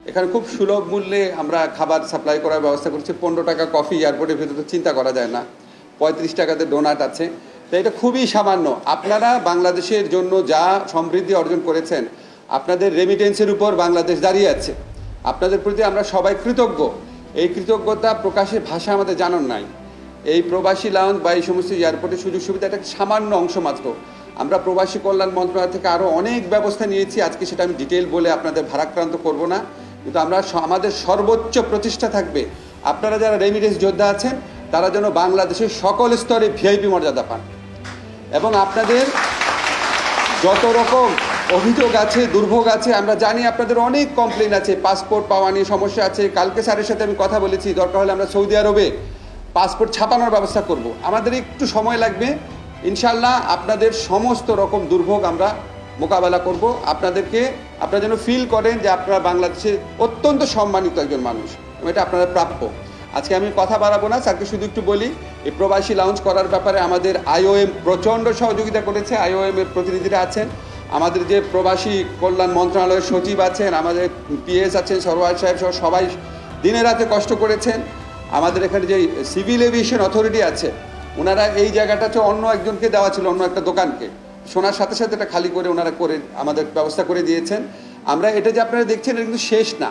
এখানে খুব সুলভ মূল্যে আমরা খাবার সাপ্লাই করার ব্যবস্থা করছি। 15 টাকা কফি এয়ারপোর্টের ভিতরে তো চিন্তা করা যায় না, 35 টাকাতে ডোনাট আছে। তো এটা খুবই সামান্য। আপনারা বাংলাদেশের জন্য যা সমৃদ্ধি অর্জন করেছেন, আপনাদের রেমিটেন্সের উপর বাংলাদেশ দাঁড়িয়ে আছে। আপনাদের প্রতি আমরা সবাই কৃতজ্ঞ। এই কৃতজ্ঞতা প্রকাশের ভাষা আমাদের জানার নাই। এই প্রবাসী লাউঞ্জ বা এই সমস্ত এয়ারপোর্টের সুযোগ সুবিধা একটা সামান্য অংশ মাত্র। আমরা প্রবাসী কল্যাণ মন্ত্রণালয় থেকে আরও অনেক ব্যবস্থা নিয়েছি, আজকে সেটা আমি ডিটেল বলে আপনাদের ভারাক্রান্ত করব না, কিন্তু আমরা আমাদের সর্বোচ্চ প্রচেষ্টা থাকবে আপনারা যারা রেমিটেন্স যোদ্ধা আছেন তারা যেন বাংলাদেশের সকল স্তরে ভিআইপি মর্যাদা পান। এবং আপনাদের যত রকম অভিযোগ আছে, দুর্ভোগ আছে, আমরা জানি আপনাদের অনেক কমপ্লেন আছে, পাসপোর্ট পাওয়া নিয়ে সমস্যা আছে। কালকে স্যারের সাথে আমি কথা বলেছি, দরকার হলে আমরা সৌদি আরবে পাসপোর্ট ছাপানোর ব্যবস্থা করব। আমাদের একটু সময় লাগবে, ইনশাল্লাহ আপনাদের সমস্ত রকম দুর্ভোগ আমরা মোকাবেলা করব। আপনারা যেন ফিল করেন যে আপনারা বাংলাদেশে অত্যন্ত সম্মানিত একজন মানুষ, এটা আপনারা প্রাপ্য। আজকে আমি কথা বাড়াবো না, স্যারকে শুধু একটু বলি, এই প্রবাসী লাউঞ্জ করার ব্যাপারে আমাদের আইওএম প্রচণ্ড সহযোগিতা করেছে। আইওএম এর প্রতিনিধিরা আছেন, আমাদের যে প্রবাসী কল্যাণ মন্ত্রণালয়ের সচিব আছেন, আমাদের পিএস আছেন, সরওয়ার সাহেব সহ সবাই দিনে রাতে কষ্ট করেছেন। আমাদের এখানে যে সিভিল এভিয়েশন অথরিটি আছে, ওনারা এই জায়গাটা হচ্ছে অন্য একজনকে দেওয়া ছিল, অন্য একটা দোকানকে, শোনার সাথে সাথে এটা খালি করে ওনারা করে আমাদের ব্যবস্থা করে দিয়েছেন। আমরা এটা যে আপনারা দেখছেন এটা কিন্তু শেষ না,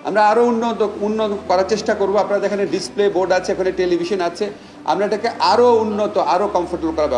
আমরা আরও উন্নত করার চেষ্টা করব। আপনারা এখানে ডিসপ্লে বোর্ড আছে, এখানে টেলিভিশন আছে, আমরা এটাকে আরও উন্নত, আরও কমফোর্টেবল করার